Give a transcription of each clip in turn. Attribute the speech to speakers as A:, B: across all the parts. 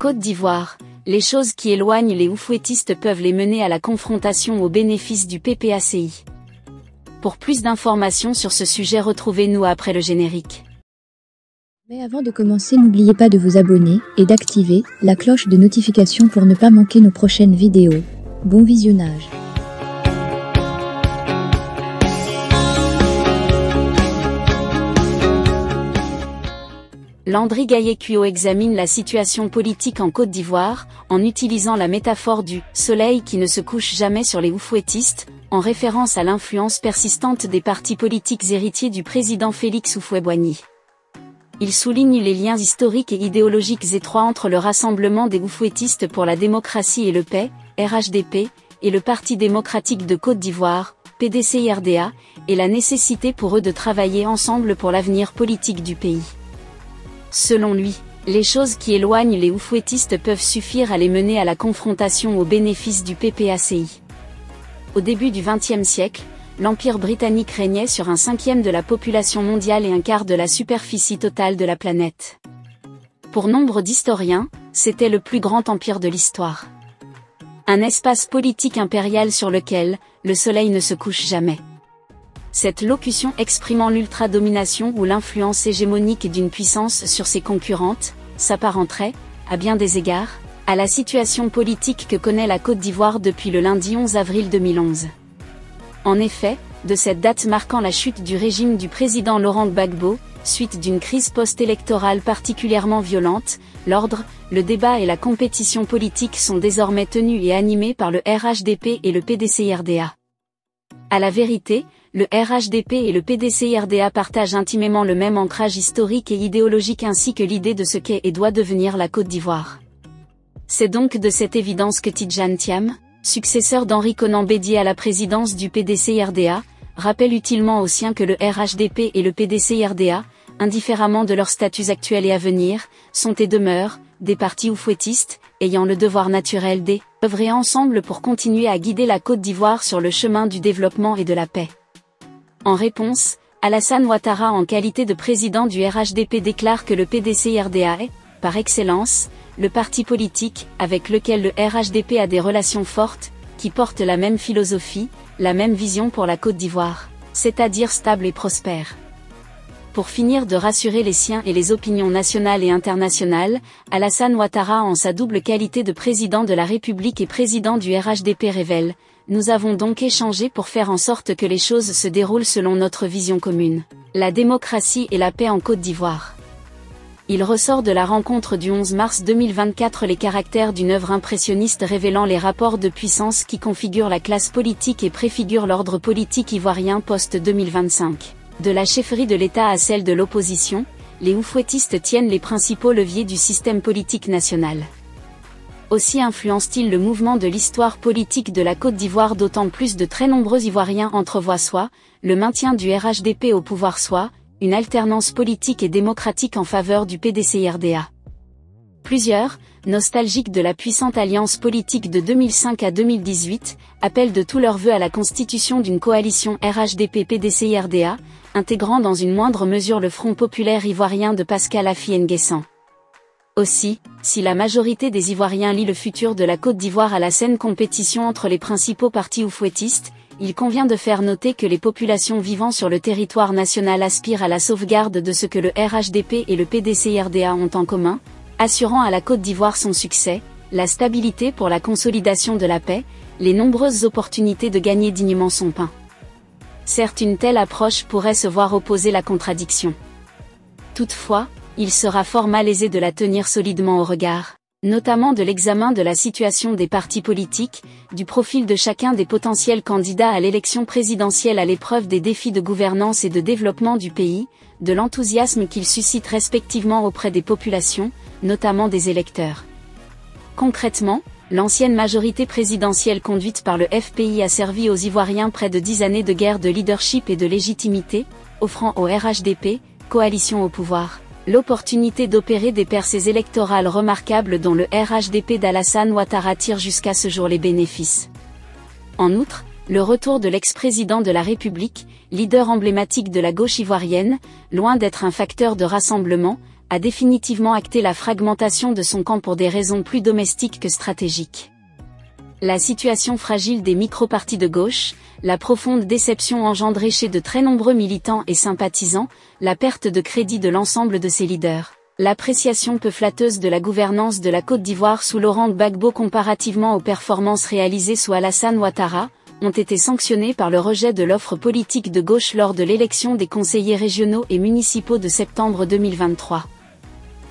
A: Côte d'Ivoire, les choses qui éloignent les oufouettistes peuvent les mener à la confrontation au bénéfice du PPACI. Pour plus d'informations sur ce sujet, retrouvez-nous après le générique.
B: Mais avant de commencer, n'oubliez pas de vous abonner et d'activer la cloche de notification pour ne pas manquer nos prochaines vidéos. Bon visionnage.
A: Landry Gaye-Cuyo examine la situation politique en Côte d'Ivoire, en utilisant la métaphore du « soleil qui ne se couche jamais sur les oufouettistes », en référence à l'influence persistante des partis politiques héritiers du président Félix Houphouët-Boigny. Il souligne les liens historiques et idéologiques étroits entre le Rassemblement des oufouettistes pour la démocratie et le paix, RHDP, et le Parti démocratique de Côte d'Ivoire, PDCI-RDA, et la nécessité pour eux de travailler ensemble pour l'avenir politique du pays. Selon lui, les choses qui éloignent les oufouettistes peuvent suffire à les mener à la confrontation au bénéfice du PPACI. Au début du XXe siècle, l'Empire britannique régnait sur un cinquième de la population mondiale et un quart de la superficie totale de la planète. Pour nombre d'historiens, c'était le plus grand empire de l'histoire. Un espace politique impérial sur lequel le soleil ne se couche jamais. Cette locution exprimant l'ultra-domination ou l'influence hégémonique d'une puissance sur ses concurrentes, s'apparenterait, à bien des égards, à la situation politique que connaît la Côte d'Ivoire depuis le lundi 11 avril 2011. En effet, de cette date marquant la chute du régime du président Laurent Gbagbo, suite d'une crise post-électorale particulièrement violente, l'ordre, le débat et la compétition politique sont désormais tenus et animés par le RHDP et le PDCI-RDA. À la vérité, le RHDP et le PDCI-RDA partagent intimement le même ancrage historique et idéologique ainsi que l'idée de ce qu'est et doit devenir la Côte d'Ivoire. C'est donc de cette évidence que Tidjane Thiam, successeur d'Henri Konan Bédié à la présidence du PDCI-RDA, rappelle utilement aux siens que le RHDP et le PDCI-RDA, indifféremment de leurs statuts actuels et à venir, sont et demeurent des partis oufouettistes, ayant le devoir naturel d'œuvrer ensemble pour continuer à guider la Côte d'Ivoire sur le chemin du développement et de la paix. En réponse, Alassane Ouattara en qualité de président du RHDP déclare que le PDCI-RDA est, par excellence, le parti politique avec lequel le RHDP a des relations fortes, qui portent la même philosophie, la même vision pour la Côte d'Ivoire, c'est-à-dire stable et prospère. Pour finir de rassurer les siens et les opinions nationales et internationales, Alassane Ouattara en sa double qualité de président de la République et président du RHDP révèle: nous avons donc échangé pour faire en sorte que les choses se déroulent selon notre vision commune, la démocratie et la paix en Côte d'Ivoire. Il ressort de la rencontre du 11 mars 2024 les caractères d'une œuvre impressionniste révélant les rapports de puissance qui configurent la classe politique et préfigurent l'ordre politique ivoirien post-2025. De la chefferie de l'État à celle de l'opposition, les oufouettistes tiennent les principaux leviers du système politique national. Aussi influencent-ils le mouvement de l'histoire politique de la Côte d'Ivoire, d'autant plus de très nombreux Ivoiriens entrevoient soit le maintien du RHDP au pouvoir, soit une alternance politique et démocratique en faveur du PDCI-RDA. Plusieurs, nostalgiques de la puissante alliance politique de 2005 à 2018, appellent de tous leurs vœux à la constitution d'une coalition RHDP-PDCI-RDA, intégrant dans une moindre mesure le Front populaire ivoirien de Pascal Affi N'Guessan. Aussi, si la majorité des Ivoiriens lie le futur de la Côte d'Ivoire à la saine compétition entre les principaux partis oufouettistes, il convient de faire noter que les populations vivant sur le territoire national aspirent à la sauvegarde de ce que le RHDP et le PDCI-RDA ont en commun, assurant à la Côte d'Ivoire son succès, la stabilité pour la consolidation de la paix, les nombreuses opportunités de gagner dignement son pain. Certes, une telle approche pourrait se voir opposer la contradiction. Toutefois, il sera fort malaisé de la tenir solidement au regard, notamment de l'examen de la situation des partis politiques, du profil de chacun des potentiels candidats à l'élection présidentielle à l'épreuve des défis de gouvernance et de développement du pays, de l'enthousiasme qu'ils suscitent respectivement auprès des populations, notamment des électeurs. Concrètement, l'ancienne majorité présidentielle conduite par le FPI a servi aux Ivoiriens près de 10 années de guerre de leadership et de légitimité, offrant au RHDP, coalition au pouvoir, l'opportunité d'opérer des percées électorales remarquables dont le RHDP d'Alassane Ouattara tire jusqu'à ce jour les bénéfices. En outre, le retour de l'ex-président de la République, leader emblématique de la gauche ivoirienne, loin d'être un facteur de rassemblement, a définitivement acté la fragmentation de son camp pour des raisons plus domestiques que stratégiques. La situation fragile des micro-partis de gauche, la profonde déception engendrée chez de très nombreux militants et sympathisants, la perte de crédit de l'ensemble de ses leaders, l'appréciation peu flatteuse de la gouvernance de la Côte d'Ivoire sous Laurent Gbagbo comparativement aux performances réalisées sous Alassane Ouattara, ont été sanctionnés par le rejet de l'offre politique de gauche lors de l'élection des conseillers régionaux et municipaux de septembre 2023.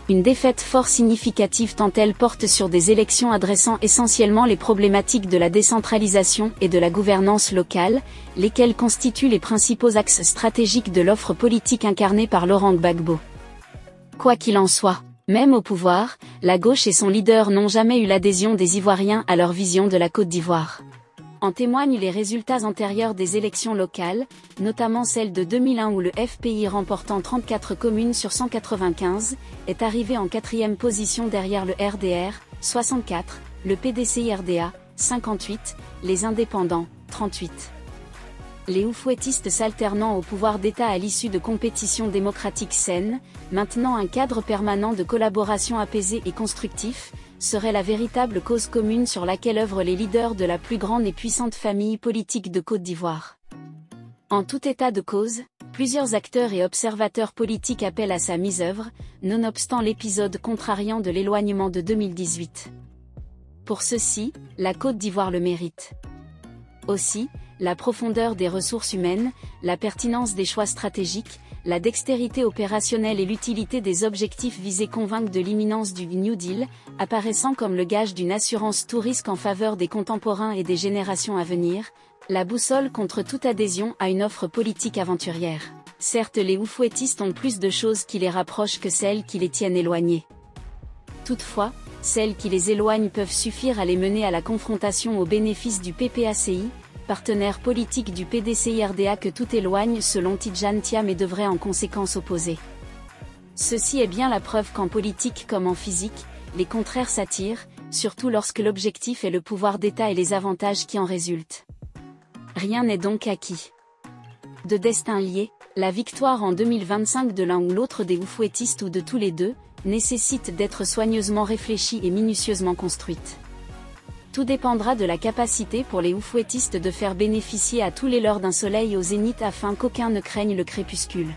A: Une défaite fort significative tant elle porte sur des élections adressant essentiellement les problématiques de la décentralisation et de la gouvernance locale, lesquelles constituent les principaux axes stratégiques de l'offre politique incarnée par Laurent Gbagbo. Quoi qu'il en soit, même au pouvoir, la gauche et son leader n'ont jamais eu l'adhésion des Ivoiriens à leur vision de la Côte d'Ivoire. En témoignent les résultats antérieurs des élections locales, notamment celle de 2001 où le FPI remportant 34 communes sur 195, est arrivé en 4e position derrière le RDR, 64, le PDCI-RDA, 58, les indépendants, 38. Les oufouettistes s'alternant au pouvoir d'État à l'issue de compétitions démocratiques saines, maintenant un cadre permanent de collaboration apaisé et constructif, serait la véritable cause commune sur laquelle œuvrent les leaders de la plus grande et puissante famille politique de Côte d'Ivoire. En tout état de cause, plusieurs acteurs et observateurs politiques appellent à sa mise œuvre, nonobstant l'épisode contrariant de l'éloignement de 2018. Pour ceux-ci, la Côte d'Ivoire le mérite. Aussi, la profondeur des ressources humaines, la pertinence des choix stratégiques, la dextérité opérationnelle et l'utilité des objectifs visés convainquent de l'imminence du New Deal, apparaissant comme le gage d'une assurance tout risque en faveur des contemporains et des générations à venir, la boussole contre toute adhésion à une offre politique aventurière. Certes, les oufouettistes ont plus de choses qui les rapprochent que celles qui les tiennent éloignés. Toutefois, celles qui les éloignent peuvent suffire à les mener à la confrontation au bénéfice du PPACI, partenaire politique du PDCI-RDA que tout éloigne selon Tidjane Thiam et devrait en conséquence opposer. Ceci est bien la preuve qu'en politique comme en physique, les contraires s'attirent, surtout lorsque l'objectif est le pouvoir d'État et les avantages qui en résultent. Rien n'est donc acquis. De destin lié, la victoire en 2025 de l'un ou l'autre des oufouettistes ou de tous les deux, nécessite d'être soigneusement réfléchie et minutieusement construite. Tout dépendra de la capacité pour les oufouettistes de faire bénéficier à tous les leurs d'un soleil au zénith afin qu'aucun ne craigne le crépuscule.